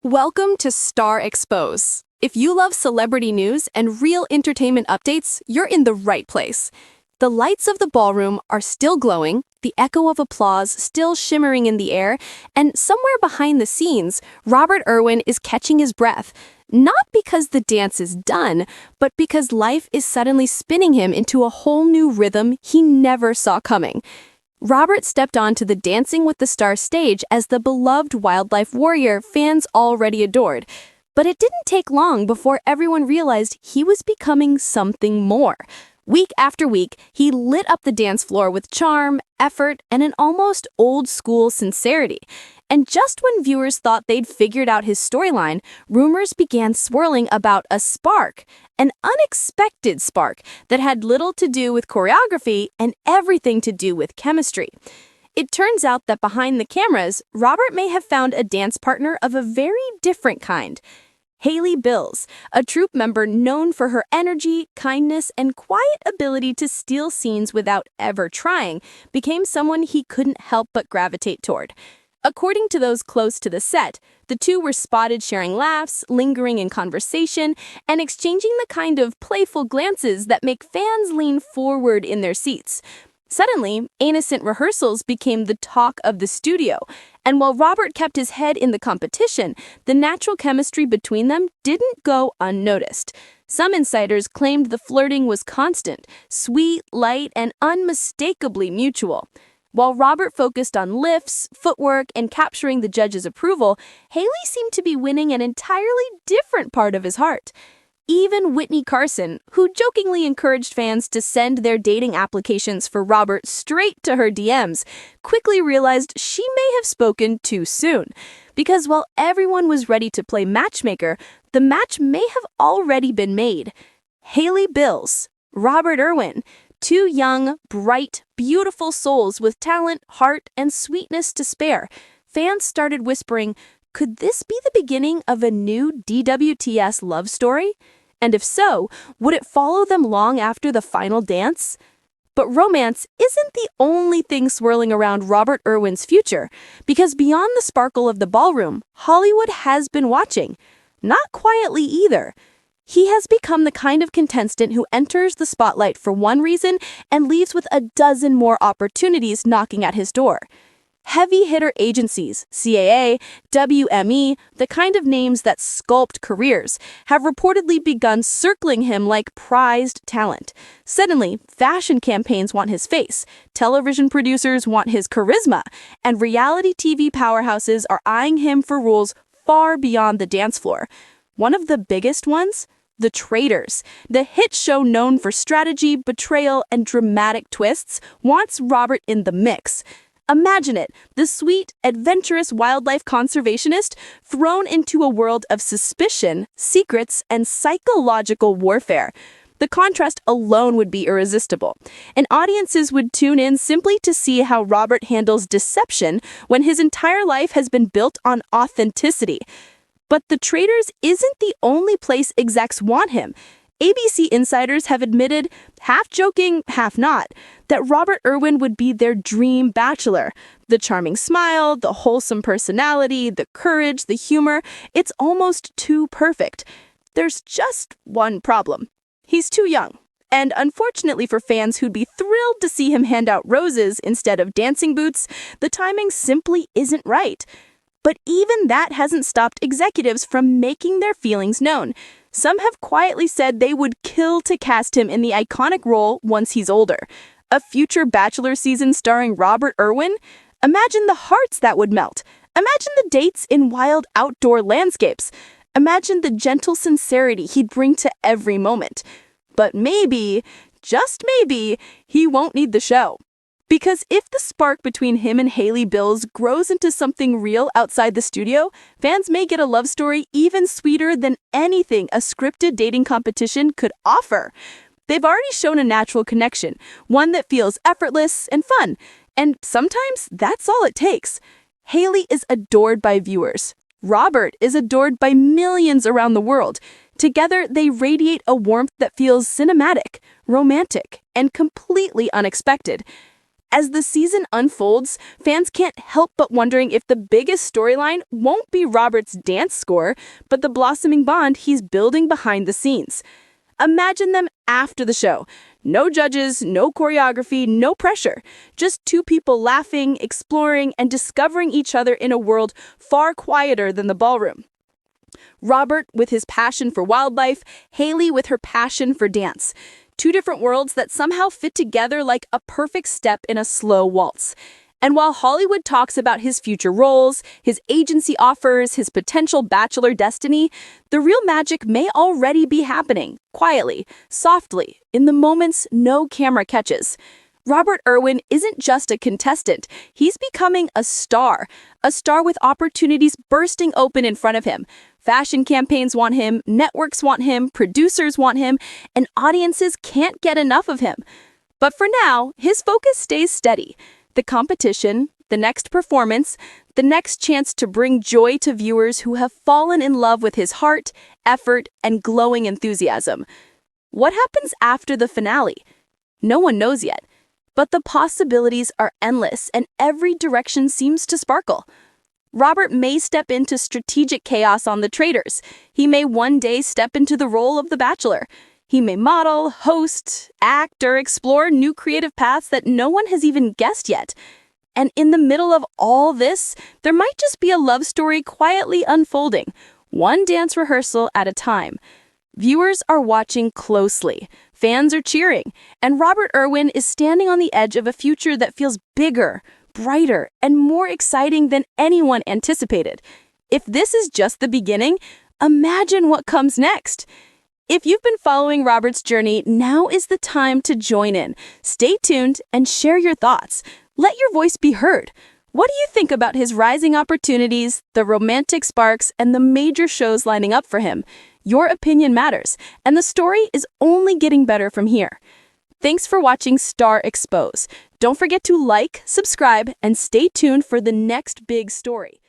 Welcome to Star Expose. If you love celebrity news and real entertainment updates, you're in the right place. The lights of the ballroom are still glowing, the echo of applause still shimmering in the air, and somewhere behind the scenes, Robert Irwin is catching his breath. Not because the dance is done, but because life is suddenly spinning him into a whole new rhythm he never saw coming. Robert stepped onto the Dancing with the Stars stage as the beloved wildlife warrior fans already adored. But it didn't take long before everyone realized he was becoming something more. Week after week, he lit up the dance floor with charm, effort, and an almost old-school sincerity. And just when viewers thought they'd figured out his storyline, rumors began swirling about a spark, an unexpected spark that had little to do with choreography and everything to do with chemistry. It turns out that behind the cameras, Robert may have found a dance partner of a very different kind. Hailey Bills, a troupe member known for her energy, kindness, and quiet ability to steal scenes without ever trying, became someone he couldn't help but gravitate toward. According to those close to the set, the two were spotted sharing laughs, lingering in conversation, and exchanging the kind of playful glances that make fans lean forward in their seats. Suddenly, innocent rehearsals became the talk of the studio, and while Robert kept his head in the competition, the natural chemistry between them didn't go unnoticed. Some insiders claimed the flirting was constant, sweet, light, and unmistakably mutual. While Robert focused on lifts, footwork, and capturing the judges' approval, Hailey seemed to be winning an entirely different part of his heart. Even Whitney Carson, who jokingly encouraged fans to send their dating applications for Robert straight to her DMs, quickly realized she may have spoken too soon. Because while everyone was ready to play matchmaker, the match may have already been made. Hailey Bills, Robert Irwin, two young, bright, beautiful souls with talent, heart, and sweetness to spare. Fans started whispering, could this be the beginning of a new DWTS love story? And if so, would it follow them long after the final dance? But romance isn't the only thing swirling around Robert Irwin's future, because beyond the sparkle of the ballroom, Hollywood has been watching. Not quietly either. He has become the kind of contestant who enters the spotlight for one reason and leaves with a dozen more opportunities knocking at his door. Heavy-hitter agencies, CAA, WME, the kind of names that sculpt careers, have reportedly begun circling him like prized talent. Suddenly, fashion campaigns want his face, television producers want his charisma, and reality TV powerhouses are eyeing him for roles far beyond the dance floor. One of the biggest ones? The Traitors, the hit show known for strategy, betrayal, and dramatic twists, wants Robert in the mix. Imagine it, the sweet, adventurous wildlife conservationist thrown into a world of suspicion, secrets, and psychological warfare. The contrast alone would be irresistible, and audiences would tune in simply to see how Robert handles deception when his entire life has been built on authenticity. But The Traitors isn't the only place execs want him. ABC insiders have admitted, half joking, half not, that Robert Irwin would be their dream bachelor. The charming smile, the wholesome personality, the courage, the humor, it's almost too perfect. There's just one problem. He's too young. And unfortunately for fans who'd be thrilled to see him hand out roses instead of dancing boots, the timing simply isn't right. But even that hasn't stopped executives from making their feelings known. Some have quietly said they would kill to cast him in the iconic role once he's older. A future Bachelor season starring Robert Irwin? Imagine the hearts that would melt. Imagine the dates in wild outdoor landscapes. Imagine the gentle sincerity he'd bring to every moment. But maybe, just maybe, he won't need the show. Because if the spark between him and Hailey Bills grows into something real outside the studio, fans may get a love story even sweeter than anything a scripted dating competition could offer. They've already shown a natural connection, one that feels effortless and fun, and sometimes that's all it takes. Hailey is adored by viewers. Robert is adored by millions around the world. Together, they radiate a warmth that feels cinematic, romantic, and completely unexpected. As the season unfolds, fans can't help but wondering if the biggest storyline won't be Robert's dance score, but the blossoming bond he's building behind the scenes. Imagine them after the show. No judges, no choreography, no pressure. Just two people laughing, exploring, and discovering each other in a world far quieter than the ballroom. Robert with his passion for wildlife, Haley with her passion for dance. Two different worlds that somehow fit together like a perfect step in a slow waltz. And while Hollywood talks about his future roles, his agency offers, his potential bachelor destiny, the real magic may already be happening, quietly, softly, in the moments no camera catches. Robert Irwin isn't just a contestant, he's becoming a star with opportunities bursting open in front of him. Fashion campaigns want him, networks want him, producers want him, and audiences can't get enough of him. But for now, his focus stays steady. The competition, the next performance, the next chance to bring joy to viewers who have fallen in love with his heart, effort, and glowing enthusiasm. What happens after the finale? No one knows yet. But the possibilities are endless and every direction seems to sparkle. Robert may step into strategic chaos on The Traitors. He may one day step into the role of the Bachelor. He may model, host, act, or explore new creative paths that no one has even guessed yet. And in the middle of all this, there might just be a love story quietly unfolding, one dance rehearsal at a time. Viewers are watching closely, fans are cheering, and Robert Irwin is standing on the edge of a future that feels bigger, brighter, and more exciting than anyone anticipated. If this is just the beginning, imagine what comes next. If you've been following Robert's journey, now is the time to join in. Stay tuned and share your thoughts. Let your voice be heard. What do you think about his rising opportunities, the romantic sparks, and the major shows lining up for him? Your opinion matters, and the story is only getting better from here. Thanks for watching Star Expose. Don't forget to like, subscribe, and stay tuned for the next big story.